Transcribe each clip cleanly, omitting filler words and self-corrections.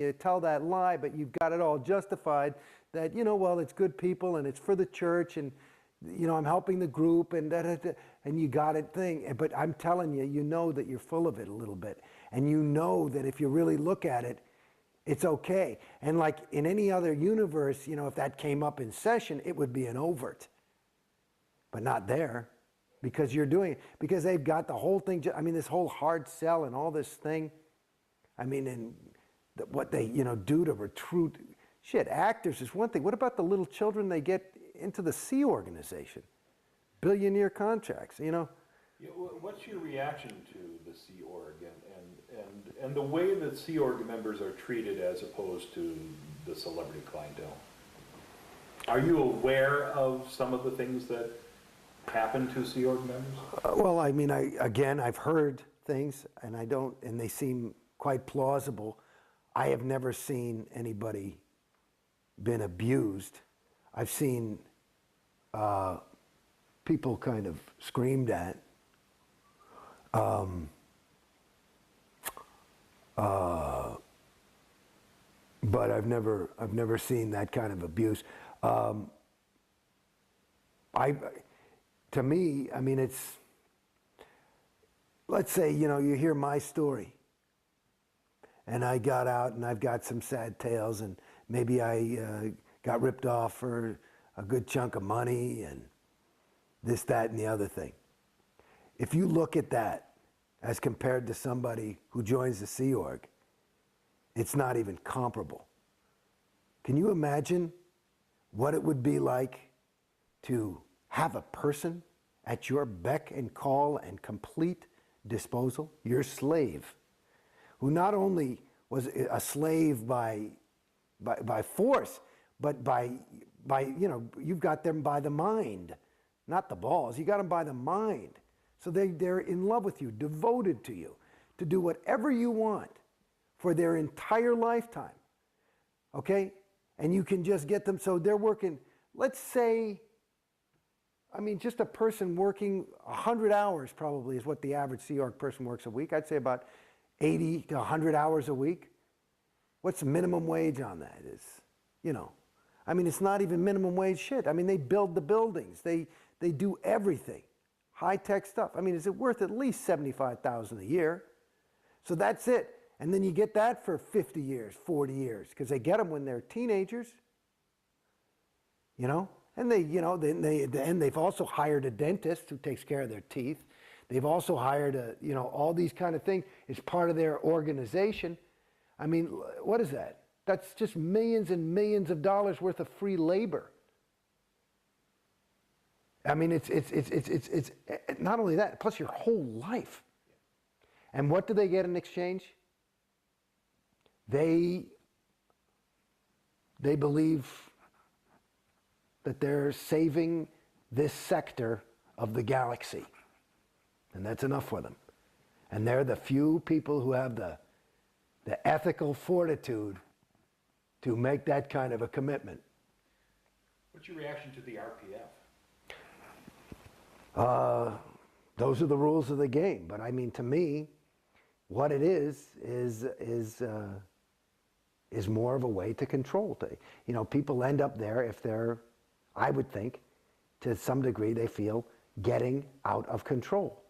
you tell that lie, but you've got it all justified that, well, it's good people and it's for the church and, I'm helping the group and and you got it thing. But I'm telling you, you know that you're full of it a little bit. And you know that if you really look at it, it's okay. And like in any other universe, if that came up in session, it would be an overt. But not there. Because you're doing it. Because they've got the whole thing, this whole hard sell and all this thing. And what they, do to recruit. Shit, actors is one thing. What about the little children they get into the Sea Organization? Billionaire contracts, Yeah, what's your reaction to the Sea Org and the way that Sea Org members are treated as opposed to the celebrity clientele? Are you aware of some of the things that happen to Sea Org members? Well, I've heard things, and they seem quite plausible. I have never seen anybody been abused. I've seen people kind of screamed at. But I've never seen that kind of abuse. To me, it's, let's say, you hear my story, and I got out and I've got some sad tales, and maybe I got ripped off for a good chunk of money and this, that, and the other thing. If you look at that as compared to somebody who joins the Sea Org, it's not even comparable. Can you imagine what it would be like to have a person at your beck and call and complete disposal, your slave, who not only was a slave by force, but by you've got them by the mind, not the balls. You got them by the mind. So they're in love with you, devoted to you, to do whatever you want for their entire lifetime. Okay? And you can just get them, so they're working, let's say, just a person working 100 hours probably is what the average Sea Org person works a week. I'd say about 80 to 100 hours a week. What's the minimum wage on that? It's not even minimum wage shit. They build the buildings. They do everything. High-tech stuff. Is it worth at least $75,000 a year? So that's it. And then you get that for 50 years, 40 years, because they get them when they're teenagers. And they've also hired a dentist who takes care of their teeth. They've also hired all these kind of things. It's part of their organization. What is that? That's just millions and millions of dollars worth of free labor. It's not only that, plus your whole life. And what do they get in exchange? They believe that they're saving this sector of the galaxy. And that's enough for them. And they're the few people who have the ethical fortitude to make that kind of a commitment. What's your reaction to the RPF? Those are the rules of the game. But to me, what it is more of a way to control. People end up there if they're, I would think, to some degree they feel getting out of control.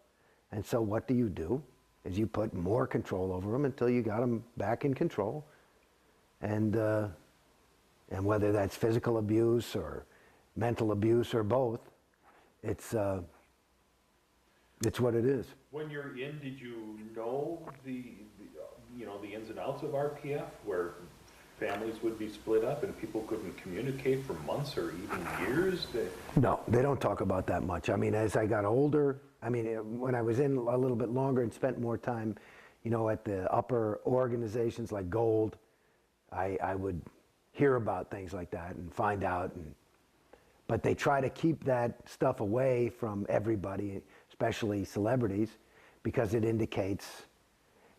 And so what do? Is you put more control over them until you got them back in control. And whether that's physical abuse or mental abuse or both, it's what it is. When you're in, did you know the ins and outs of RPF, where families would be split up and people couldn't communicate for months or even years? No, they don't talk about that much. As I got older, when I was in a little bit longer and spent more time, at the upper organizations like Gold, I would hear about things like that and find out. But they try to keep that stuff away from everybody, especially celebrities, because it indicates,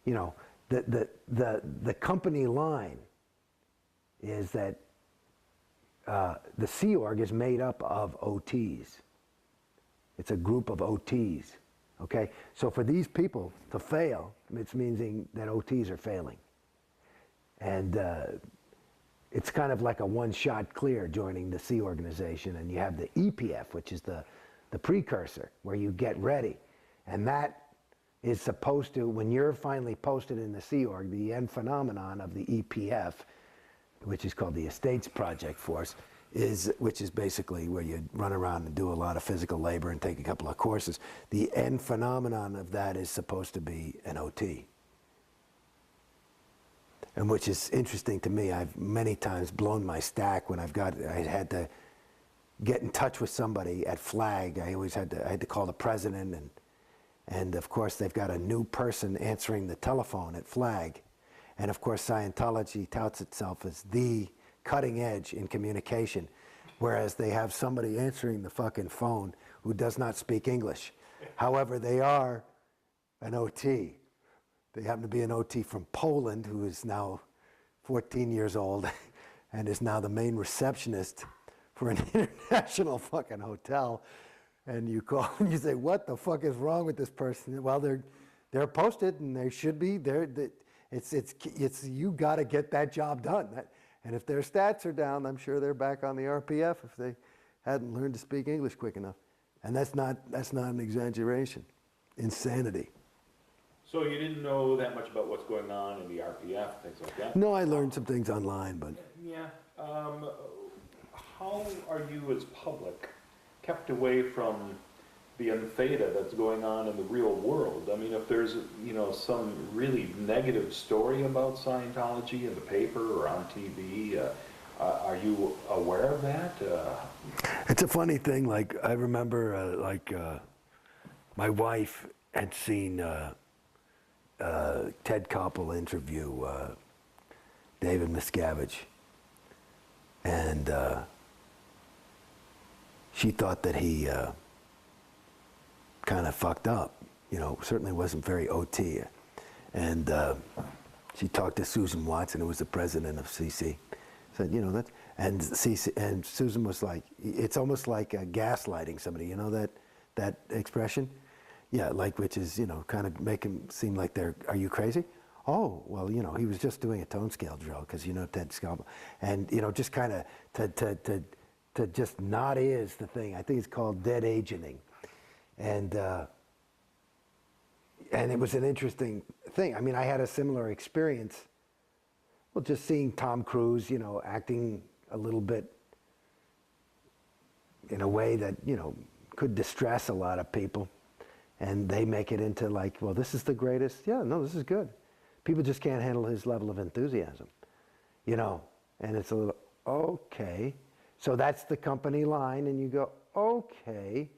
the company line is that the Sea Org is made up of OTs. It's a group of OTs, okay? So for these people to fail, it's meaning that OTs are failing. And it's kind of like a one-shot clear joining the Sea organization. And you have the EPF, which is the precursor, where you get ready. And that is supposed to, when you're finally posted in the Sea Org, the end phenomenon of the EPF, which is called the Estates Project Force, which is basically where you run around and do a lot of physical labor and take a couple of courses. The end phenomenon of that is supposed to be an OT. And which is interesting to me. I've many times blown my stack when I had to get in touch with somebody at Flag. I had to call the president, and of course they've got a new person answering the telephone at Flag. And of course Scientology touts itself as the cutting edge in communication, whereas they have somebody answering the fucking phone who does not speak English. However, they are an OT. They happen to be an OT from Poland who is now 14 years old and is now the main receptionist for an international fucking hotel. And you call and you say, what the fuck is wrong with this person? Well, they're posted and they should be. It's you got to get that job done. And if their stats are down, I'm sure they're back on the RPF if they hadn't learned to speak English quick enough. And that's not an exaggeration. Insanity. So you didn't know that much about what's going on in the RPF, things like that? No, I learned some things online, but... Yeah. How are you as public kept away from the untheta that's going on in the real world? I mean, if there's, some really negative story about Scientology in the paper or on TV, are you aware of that? It's a funny thing. Like, I remember, my wife had seen Ted Koppel interview David Miscavige, and she thought that he kind of fucked up, certainly wasn't very OT. And she talked to Susan Watson, who was the president of CC. Said, and Susan was like, it's almost like gaslighting somebody, that expression? Yeah, which is, kind of make him seem like are you crazy? Oh, well, he was just doing a tone scale drill because, Ted Koppel. And, just kind of to just not is the thing. I think it's called dead agenting. And it was an interesting thing. I mean, I had a similar experience. Well, just seeing Tom Cruise, acting a little bit in a way that, could distress a lot of people. And they make it into well, this is the greatest. Yeah, no, this is good. People just can't handle his level of enthusiasm, and it's a little, okay. So that's the company line, and you go, okay,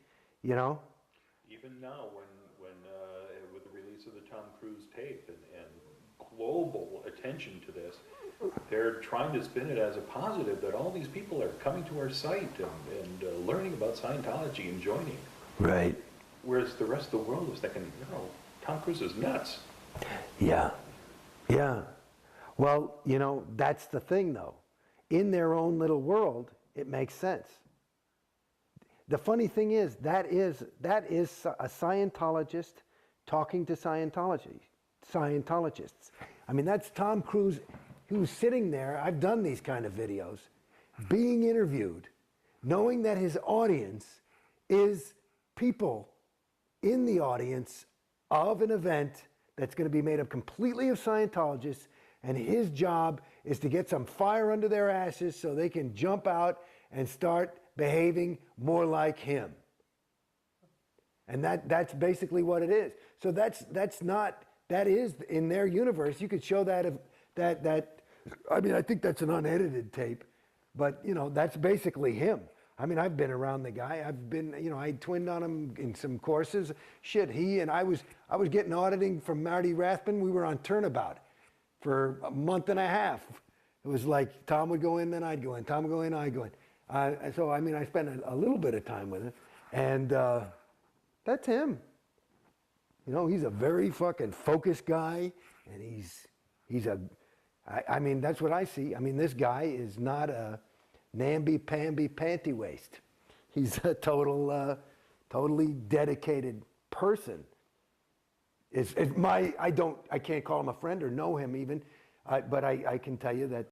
Even now, when with the release of the Tom Cruise tape and global attention to this, they're trying to spin it as a positive that all these people are coming to our site and learning about Scientology and joining. Right. Whereas the rest of the world was thinking, Tom Cruise is nuts. Yeah. Yeah. Well, that's the thing, though. In their own little world, it makes sense. The funny thing is that is a Scientologist talking to Scientologists. I mean, that's Tom Cruise, who's sitting there. I've done these kind of videos, being interviewed, knowing that his audience is people in the audience of an event that's going to be made up completely of Scientologists, and his job is to get some fire under their asses so they can jump out and start behaving more like him. And that's basically what it is. So that is in their universe. You could show that I mean, I think that's an unedited tape, but that's basically him. I mean, I've been around the guy. I've been, I twinned on him in some courses. Shit, I was getting auditing from Marty Rathbun. We were on turnabout for a month and a half. It was like Tom would go in, then I'd go in. Tom would go in, I'd go in. So, I mean, I spent a little bit of time with him. And that's him. He's a very fucking focused guy. And I mean, that's what I see. I mean, this guy is not a namby-pamby panty waist. He's a totally dedicated person. I can't call him a friend or know him even. But I can tell you that